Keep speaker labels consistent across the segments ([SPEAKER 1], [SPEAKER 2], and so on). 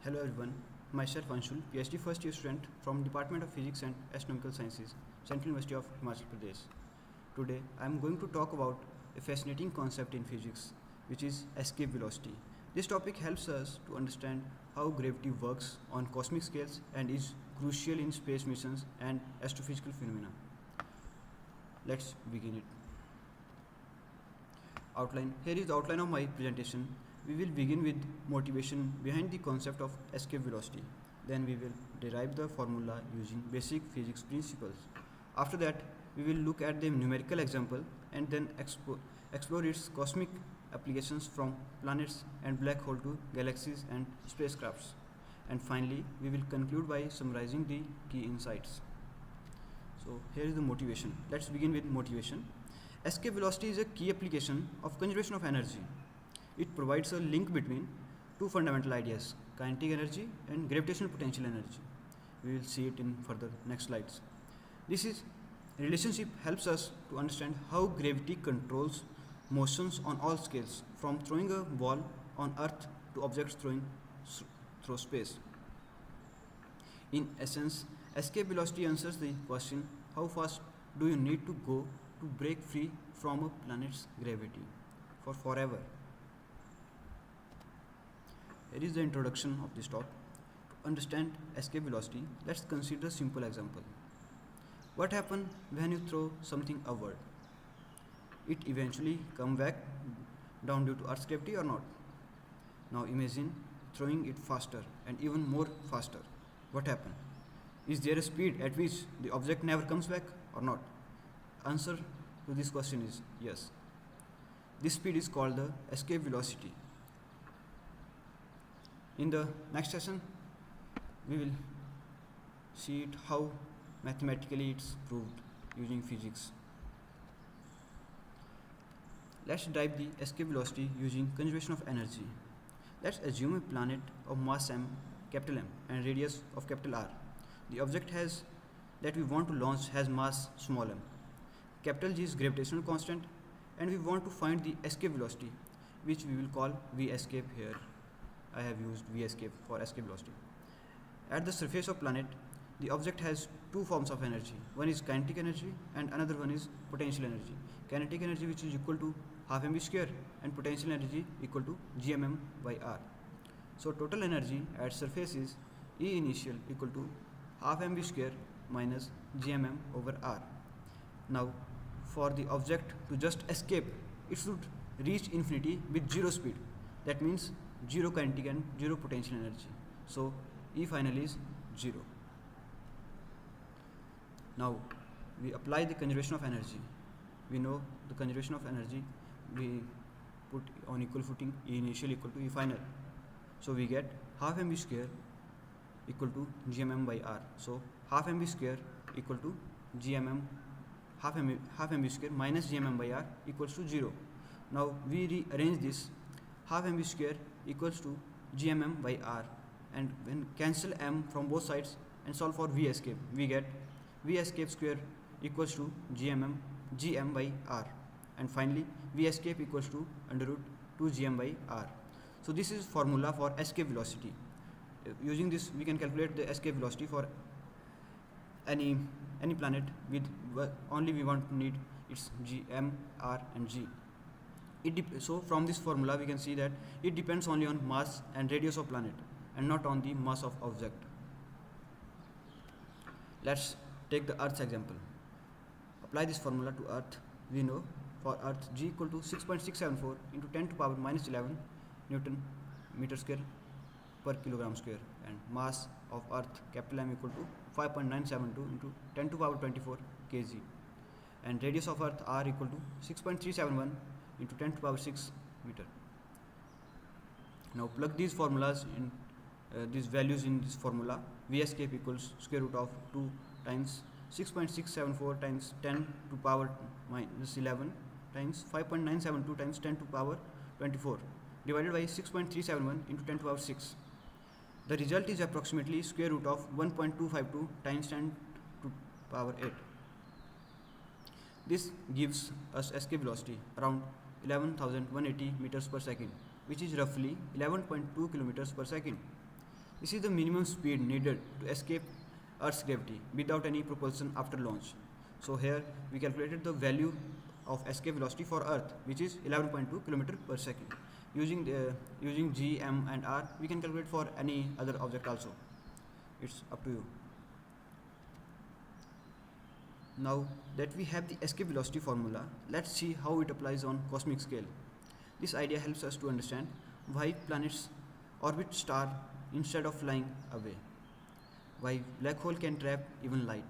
[SPEAKER 1] Hello everyone, myself Anshul, PhD first year student from Department of Physics and Astronomical Sciences, Central University of Himachal Pradesh. Today I am going to talk about a fascinating concept in physics, which is escape velocity. This topic helps us to understand how gravity works on cosmic scales and is crucial in space missions and astrophysical phenomena. Let's begin it. Outline. Here is the outline of my presentation. We will begin with motivation behind the concept of escape velocity. Then we will derive the formula using basic physics principles. After that, we will look at the numerical example and then explore its cosmic applications from planets and black hole to galaxies and spacecrafts. And finally, we will conclude by summarizing the key insights. So here is the motivation. Let's begin with motivation. Escape velocity is a key application of conservation of energy. It provides a link between two fundamental ideas, kinetic energy and gravitational potential energy. We will see it in further next slides. This relationship helps us to understand how gravity controls motions on all scales, from throwing a ball on Earth to objects through space. In essence, escape velocity answers the question, how fast do you need to go to break free from a planet's gravity for forever? Here is the introduction of this talk. To understand escape velocity, let's consider a simple example. What happens when you throw something upward? It eventually comes back down due to Earth's gravity or not? Now imagine throwing it faster and even more faster. What happens? Is there a speed at which the object never comes back or not? Answer to this question is yes. This speed is called the escape velocity. In the next session, we will see it how mathematically it's proved using physics. Let's derive the escape velocity using conservation of energy. Let's assume a planet of mass m, capital M, and radius of capital R. The object that we want to launch has mass small m. Capital G is gravitational constant, and we want to find the escape velocity, which we will call v escape here. I have used v escape for escape velocity. At the surface of planet, the object has two forms of energy. One is kinetic energy and another one is potential energy. Kinetic energy, which is equal to half mv square, and potential energy equal to gmm by r. So total energy at surface is E initial equal to half mv square minus gmm over r. Now for the object to just escape, it should reach infinity with zero speed. That means zero kinetic and zero potential energy. So E final is 0. Now we apply the conservation of energy. We know the conservation of energy, we put on equal footing E initial equal to E final. So we get half mv square equal to gmm by r. So half mv square equal to gmm, half mv square minus gmm by r equals to 0. Now we rearrange this. Half mv square equals to gmm by r, and when cancel m from both sides and solve for v escape, we get v escape square equals to gm by r, and finally v escape equals to under root 2 gm by r. So this is formula for escape velocity. Using this we can calculate the escape velocity for any planet with only we want to need its g, m, r and g. So from this formula we can see that it depends only on mass and radius of planet and not on the mass of object. Let's take the Earth's example. Apply this formula to Earth. We know for Earth g equal to 6.674 into 10 to power minus 11 Newton meter square per kilogram square, and mass of Earth capital M equal to 5.972 into 10 to power 24 kg, and radius of Earth r equal to 6.371 into 10 to power 6 meter. Now plug these formulas in, these values in this formula. V escape equals square root of 2 times 6.674 times 10 to power minus 11 times 5.972 times 10 to power 24 divided by 6.371 into 10 to power 6. The result is approximately square root of 1.252 times 10 to power 8. This gives us escape velocity around 11,180 meters per second, which is roughly 11.2 kilometers per second. This is the minimum speed needed to escape Earth's gravity without any propulsion after launch. So here we calculated the value of escape velocity for Earth, which is 11.2 km per second. Using G, M and R, we can calculate for any other object also. It's up to you. Now that we have the escape velocity formula, let's see how it applies on cosmic scale. This idea helps us to understand why planets orbit star instead of flying away, why black hole can trap even light,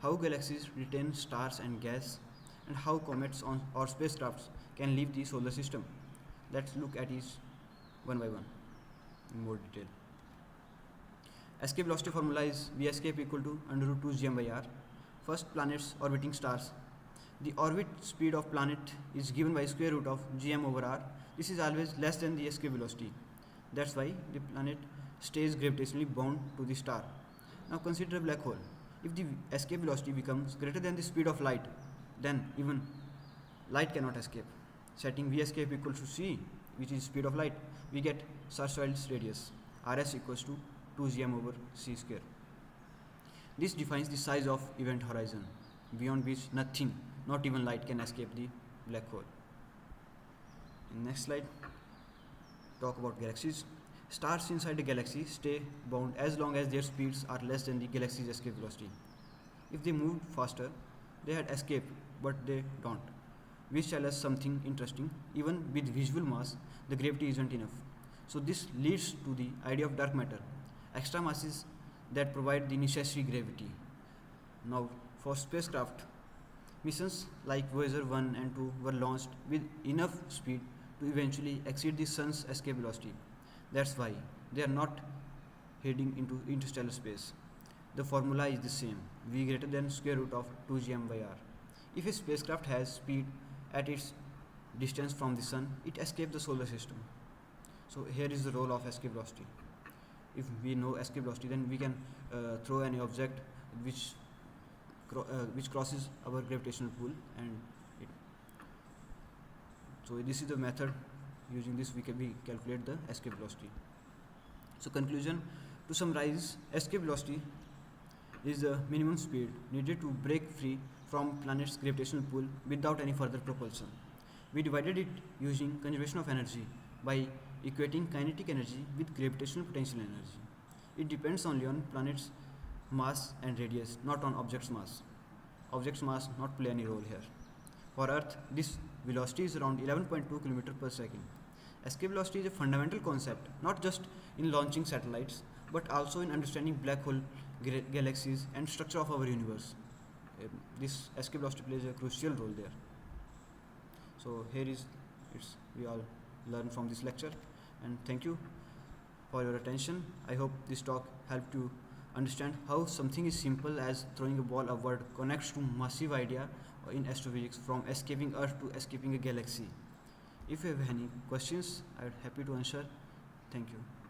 [SPEAKER 1] how galaxies retain stars and gas, and how comets or spacecrafts can leave the solar system. Let's look at each one by one in more detail. Escape velocity formula is V escape equal to under root 2 gm by r. First, planets orbiting stars. The orbit speed of planet is given by square root of gm over r. This is always less than the escape velocity. That's why the planet stays gravitationally bound to the star. Now consider a black hole. If the escape velocity becomes greater than the speed of light, then even light cannot escape. Setting V escape equal to c, which is speed of light, we get Schwarzschild's radius, rs equals to 2 gm over c square. This defines the size of event horizon, beyond which nothing, not even light, can escape the black hole. In next slide, talk about galaxies. Stars inside a galaxy stay bound as long as their speeds are less than the galaxy's escape velocity. If they moved faster, they had escaped, but they don't. Which tells us something interesting. Even with visual mass, the gravity isn't enough. So this leads to the idea of dark matter, extra masses that provide the necessary gravity. Now, for spacecraft, missions like Voyager 1 and 2 were launched with enough speed to eventually exceed the sun's escape velocity. That's why they are not heading into interstellar space. The formula is the same, V greater than square root of 2 gm by r. If a spacecraft has speed at its distance from the sun, it escapes the solar system. So here is the role of escape velocity. If we know escape velocity, then we can throw any object which crosses our gravitational pull, and so this is the method. Using this we calculate the escape velocity. So conclusion, to summarize, escape velocity is the minimum speed needed to break free from planet's gravitational pull without any further propulsion. We divided it using conservation of energy by equating kinetic energy with gravitational potential energy. It depends only on planet's mass and radius, not on object's mass. Object's mass not play any role here. For Earth, this velocity is around 11.2 km per second. Escape velocity is a fundamental concept, not just in launching satellites, but also in understanding black hole galaxies and structure of our universe. This escape velocity plays a crucial role there. So here is we all learn from this lecture, and thank you for your attention. I hope this talk helped you understand how something as simple as throwing a ball upward connects to massive idea in astrophysics, from escaping Earth to escaping a galaxy. If you have any questions, I would happy to answer. Thank you.